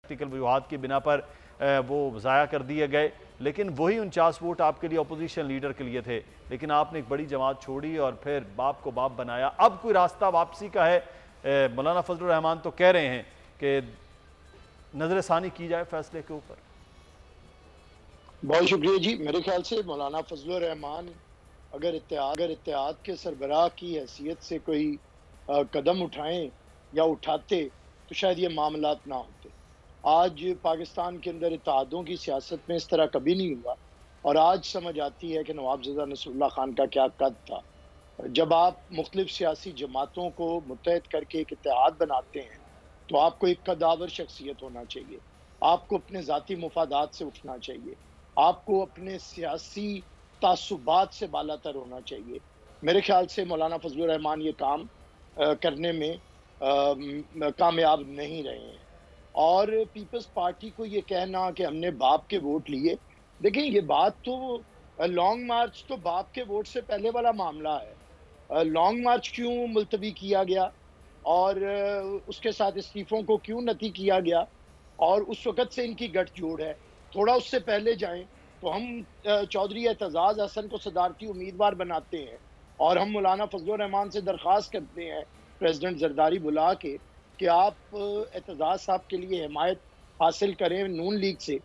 Technical वजूहात की बिना पर वो ज़ाया कर दिए गए, लेकिन वही 49 वोट आपके लिए अपोजिशन लीडर के लिए थे, लेकिन आपने एक बड़ी जमात छोड़ी और फिर बाप को बाप बनाया। अब कोई रास्ता वापसी का है? मौलाना फजलुर रहमान तो कह रहे हैं कि नजरसानी की जाए फैसले के ऊपर। बहुत शुक्रिया जी। मेरे ख्याल से मौलाना फजलुर रहमान अगर इत्तेहाद के सरबराह की हैसियत से कोई कदम उठाएं या उठाते तो शायद ये मामलात ना होते। आज पाकिस्तान के अंदर इत्तेहादों की सियासत में इस तरह कभी नहीं हुआ, और आज समझ आती है कि नवाबज़दा नसरुल्लाह खान का क्या कद था। जब आप मुख्तलिफ सियासी जमातों को मुत्तहद करके एक इत्तेहाद बनाते हैं तो आपको एक कदावर शख्सियत होना चाहिए, आपको अपने ज़ाती मुफादात से उठना चाहिए, आपको अपने सियासी तासुबात से बालातर होना चाहिए। मेरे ख्याल से मौलाना फजलुर रहमान ये काम करने में कामयाब नहीं रहे हैं। और पीपल्स पार्टी को ये कहना कि हमने बाप के वोट लिए, देखिए ये बात तो लॉन्ग मार्च तो बाप के वोट से पहले वाला मामला है। लॉन्ग मार्च क्यों मुलतवी किया गया और उसके साथ इस्तीफों को क्यों नती किया गया, और उस वक़्त से इनकी गठजोड़ है। थोड़ा उससे पहले जाएँ तो हम चौधरी एतजाज़ हसन को सदारती उम्मीदवार बनाते हैं और हम मौलाना फजलुर रहमान से दरख्वास्त करते हैं प्रेसिडेंट जरदारी बुला के कि आप एतजाज़ साहब के लिए हिमायत हासिल करें नून लीग से।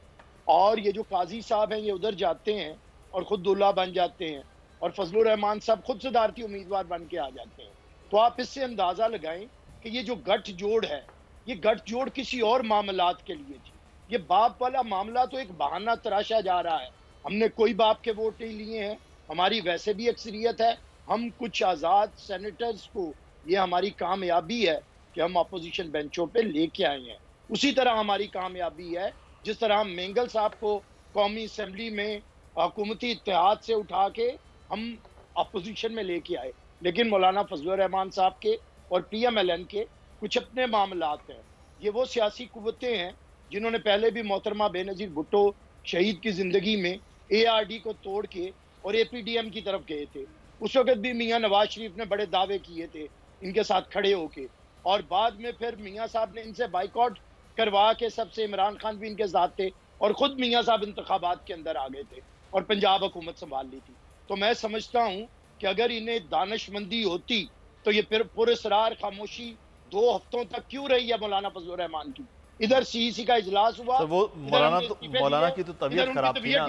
और ये जो काजी साहब हैं ये उधर जाते हैं और खुद दूल्हा बन जाते हैं और फजलुर रहमान साहब खुद सदारती उम्मीदवार बन के आ जाते हैं। तो आप इससे अंदाजा लगाएं कि ये जो गठजोड़ है, ये गठजोड़ किसी और मामलात के लिए थी। ये बाप वाला मामला तो एक बहाना तराशा जा रहा है। हमने कोई बाप के वोट नहीं लिए हैं, हमारी वैसे भी अक्सरियत है, हम कुछ आज़ाद सेनेटर्स को, ये हमारी कामयाबी है कि हम अपोजिशन बेंचों पे लेके आए हैं। उसी तरह हमारी कामयाबी है जिस तरह हम मेंगल साहब को कौमी असम्बली में हुकूमती इत्तेहाद से उठा के हम अपोजिशन में लेके आए। लेकिन मौलाना फजलुर रहमान साहब के और PMLN के कुछ अपने मामलात हैं। ये वो सियासी कुव्वतें हैं जिन्होंने पहले भी मोहतरमा बेनज़ीर भुट्टो शहीद की ज़िंदगी में ARD को तोड़ के और APDM की तरफ गए थे। उस वक़्त भी मियाँ नवाज शरीफ ने बड़े दावे किए थे इनके साथ खड़े होके, और बाद में फिर मियाँ साहब ने इनसे बाइकआउट करवा के सबसे इमरान खान भी इनके साथ थे और खुद मियाँ साहब इंतखाबात के अंदर आ गए थे और पंजाब हुकूमत संभाल ली थी। तो मैं समझता हूँ कि अगर इन्हें दानिशमंदी होती तो ये फिर पुरस्रार खामोशी 2 हफ्तों तक क्यों रही है मौलाना फजलुर रहमान की। इधर CEC का इजलास हुआ, सर वो मौलाना की तो तबीयत खराब थी ना,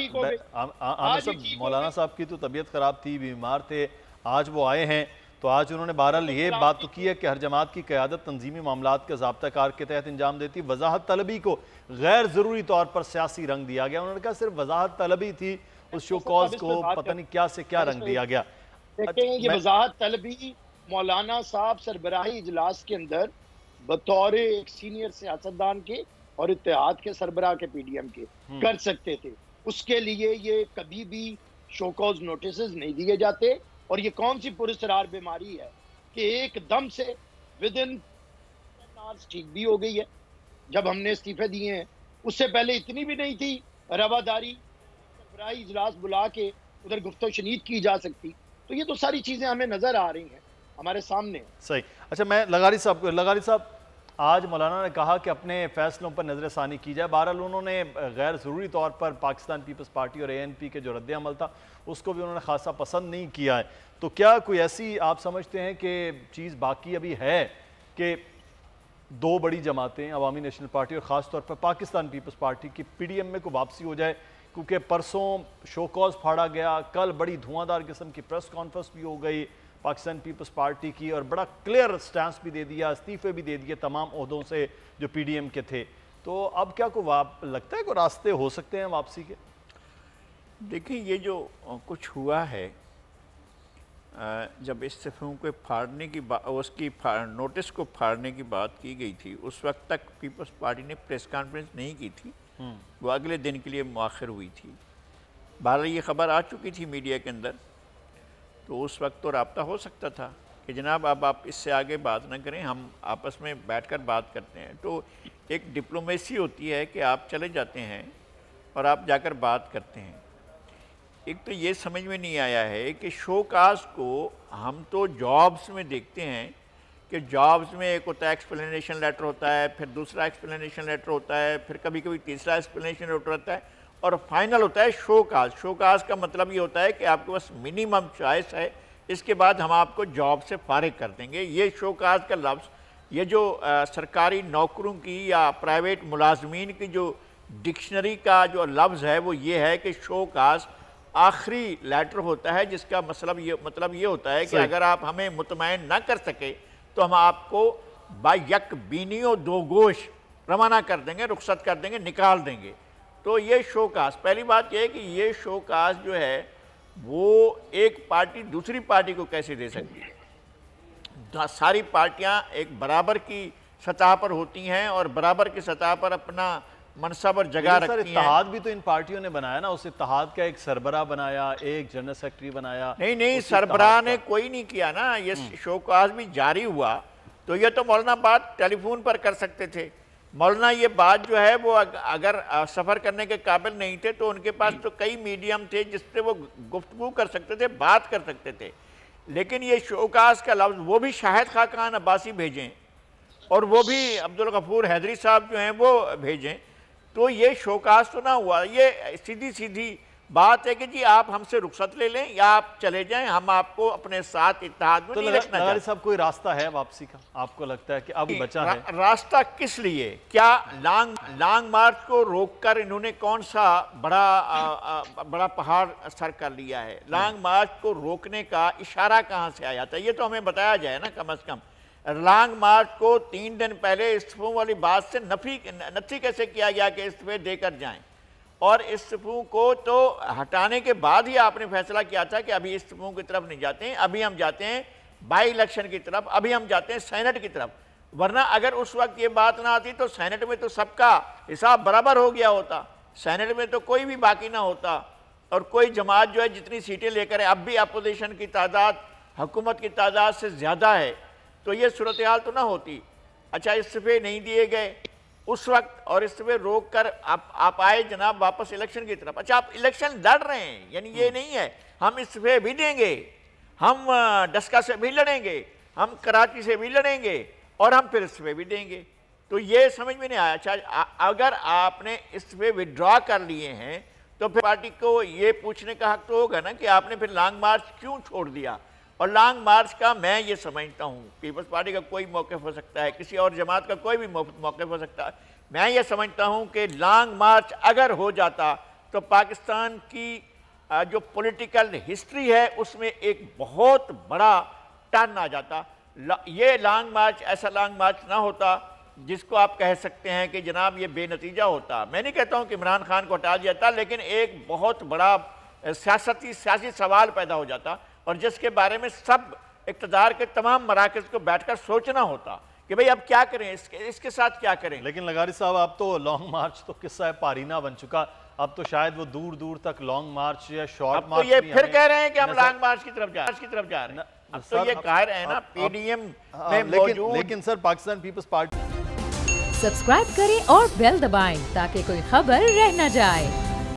मौलाना साहब की तो तबीयत खराब थी, बीमार थे, आज वो आए हैं। तो आज उन्होंने बहरहाल ये बात तो की है कि हर जमात की क़यादत तंजीमी मामलात के ज़ाब्ता कार के तहत अंजाम देती। वजाहत तलबी को गैर ज़रूरी तौर पर सियासी रंग दिया गया। उन्होंने कहा सिर्फ वजाहत तलबी थी, उस शो कॉज को पता नहीं क्या से क्या रंग दिया गया। ये वजाहत तलबी मौलाना साहब सरबराही इजलास के अंदर बतौर एक सीनियर सियासतदान के और इत्तेहाद के सरबराह के PDM के कर सकते थे। उसके लिए ये कभी भी शोकॉज नोटिस नहीं दिए जाते। और ये कौन सी पुरस्कार बीमारी है कि एकदम से विद इन ठीक भी हो गई है जब हमने इस्तीफे दिए हैं। उससे पहले इतनी भी नहीं थी रवादारी, सरबराही इजलास बुला के उधर गुफ्तो शनीद की जा सकती। तो ये तो सारी चीजें हमें नजर आ रही हैं हमारे सामने। सही। अच्छा, मैं लगारी साहब आज मौलाना ने कहा कि अपने फैसलों पर नजरसानी की जाए। बहरहाल उन्होंने गैर ज़रूरी तौर पर पाकिस्तान पीपल्स पार्टी और ANP के जो रद्द अमल था उसको भी उन्होंने खासा पसंद नहीं किया है। तो क्या कोई ऐसी आप समझते हैं कि चीज़ बाकी अभी है कि 2 बड़ी जमातें अवामी नेशनल पार्टी और ख़ास तौर पर पाकिस्तान पीपल्स पार्टी की PDM में को वापसी हो जाए? क्योंकि परसों शोकॉज फाड़ा गया, कल बड़ी धुआंधार किस्म की प्रेस कॉन्फ्रेंस भी हो गई पाकिस्तान पीपल्स पार्टी की और बड़ा क्लियर स्टैंस भी दे दिया, इस्तीफे भी दे दिए तमाम ओहदों से जो PDM के थे। तो अब क्या को लगता है कि रास्ते हो सकते हैं वापसी के? देखिए, ये जो कुछ हुआ है, जब इस्तीफों को फाड़ने की उसकी नोटिस को फाड़ने की बात की गई थी, उस वक्त तक पीपल्स पार्टी ने प्रेस कॉन्फ्रेंस नहीं की थी, वो अगले दिन के लिए मुआखिर हुई थी। बहरहाल ये ख़बर आ चुकी थी मीडिया के अंदर, तो उस वक्त तो रब्ता हो सकता था कि जनाब अब आप इससे आगे बात ना करें, हम आपस में बैठकर बात करते हैं। तो एक डिप्लोमेसी होती है कि आप चले जाते हैं और आप जाकर बात करते हैं। एक तो ये समझ में नहीं आया है कि शोकाज को हम तो जॉब्स में देखते हैं कि जॉब्स में एक होता है एक्सप्लेनेशन लेटर होता है, फिर दूसरा एक्सप्लेनेशन लेटर होता है, फिर कभी कभी तीसरा एक्सप्लेनेशन लेटर होता है, और फाइनल होता है शो काज। शो काज का मतलब ये होता है कि आपके पास मिनिमम चॉइस है, इसके बाद हम आपको जॉब से फारिग कर देंगे। ये शो काज का लफ्ज़, ये जो सरकारी नौकरों की या प्राइवेट मुलाजमीन की जो डिक्शनरी का जो लफ्ज़ है वो ये है कि शो काज आखिरी लेटर होता है, जिसका मतलब ये होता है कि अगर आप हमें मुतमईन ना कर सके तो हम आपको बायक बीनियो दो गोश रवाना कर देंगे, रुखसत कर देंगे, निकाल देंगे। तो ये शो काज, पहली बात यह है कि ये शो काज जो है वो एक पार्टी दूसरी पार्टी को कैसे दे सकती है। सारी पार्टियां एक बराबर की सतह पर होती हैं और बराबर की सतह पर अपना मनसब और जगह रखती हैं। इत्तेहाद भी तो इन पार्टियों ने बनाया ना, उस इत्तेहाद का एक सरबराह बनाया, एक जनरल सेक्रेटरी बनाया। नहीं, सरबराह ने कोई नहीं किया ना, ये शोकाज भी जारी हुआ। तो ये तो मौलाना बात टेलीफोन पर कर सकते थे। मौलाना ये बात जो है वो अगर सफ़र करने के काबिल नहीं थे तो उनके पास तो कई मीडियम थे जिससे वो गुफ्तगू कर सकते थे, बात कर सकते थे। लेकिन ये शोकाज का लफ्ज़ वो भी शाहिद खाकान अब्बासी भेजें और वो भी अब्दुल गफूर हैदरी साहब जो हैं वो भेजें, तो ये शोकाज तो ना हुआ। ये सीधी सीधी बात है कि जी आप हमसे रुखसत ले लें या आप चले जाएं, हम आपको अपने साथ इत्तेहाद में नहीं रखना चाहते। साहब कोई रास्ता है वापसी का, आपको लगता है कि अब बचा है? रास्ता किस लिए? क्या लॉन्ग मार्च को रोककर इन्होंने कौन सा बड़ा पहाड़ सर कर लिया है? लॉन्ग मार्च को रोकने का इशारा कहाँ से आया था, ये तो हमें बताया जाए ना कम से कम। लॉन्ग मार्च को 3 दिन पहले इस्तीफों वाली बात से नफी कैसे किया गया कि इस्तीफे देकर जाएं, और इस्तीफों को तो हटाने के बाद ही आपने फैसला किया था कि अभी इस्तीफों की तरफ नहीं जाते हैं, अभी हम जाते हैं बाई इलेक्शन की तरफ, अभी हम जाते हैं सेनेट की तरफ। वरना अगर उस वक्त ये बात ना आती तो सेनेट में तो सबका हिसाब बराबर हो गया होता, सेनेट में तो कोई भी बाकी ना होता और कोई जमात जो है जितनी सीटें लेकर है, अब भी अपोजिशन की तादाद हुकूमत की तादाद से ज़्यादा है, तो ये सूरत हाल तो ना होती। अच्छा, इस्तीफे नहीं दिए गए उस वक्त और इस्तीफे रोक कर आप आए जनाब वापस इलेक्शन की तरफ। अच्छा, आप इलेक्शन लड़ रहे हैं, यानी ये नहीं है हम इस्तीफे भी देंगे, हम डस्का से भी लड़ेंगे, हम कराची से भी लड़ेंगे और हम फिर इस्तीफे भी देंगे। तो ये समझ में नहीं आया। अच्छा, अगर आपने इस्तीफे विड्रॉ कर लिए हैं तो फिर पार्टी को ये पूछने का हक तो होगा ना कि आपने फिर लॉन्ग मार्च क्यों छोड़ दिया। और लॉन्ग मार्च का मैं ये समझता हूँ, पीपल्स पार्टी का कोई मौक़िफ़ हो सकता है, किसी और जमात का कोई भी मौक़िफ़ हो सकता है, मैं ये समझता हूँ कि लॉन्ग मार्च अगर हो जाता तो पाकिस्तान की जो पॉलिटिकल हिस्ट्री है उसमें एक बहुत बड़ा टर्न आ जाता। ये लॉन्ग मार्च ऐसा लॉन्ग मार्च ना होता जिसको आप कह सकते हैं कि जनाब ये बेनतीजा होता। मैं नहीं कहता हूँ कि इमरान खान को हटा दिया जाता, लेकिन एक बहुत बड़ा सियासी सवाल पैदा हो जाता और जिसके बारे में सब इक़्तिदार के तमाम मराकज़ को बैठकर सोचना होता कि भाई अब क्या करें, इसके साथ क्या करें। लेकिन लगारी साहब, अब तो लॉन्ग मार्च तो किस्सा पारीना बन चुका, अब तो शायद वो दूर दूर तक लॉन्ग मार्च या शॉर्ट मार्च। तो ये फिर कह रहे हैं कि हम लॉन्ग मार्च की तरफ जा रहे हैं। अब तो ये कह रहे हैं ना पीडीएम में मौजूद। लेकिन sir, Pakistan peoples party subscribe करें और बेल दबाएं ताकि कोई खबर रह न जाए।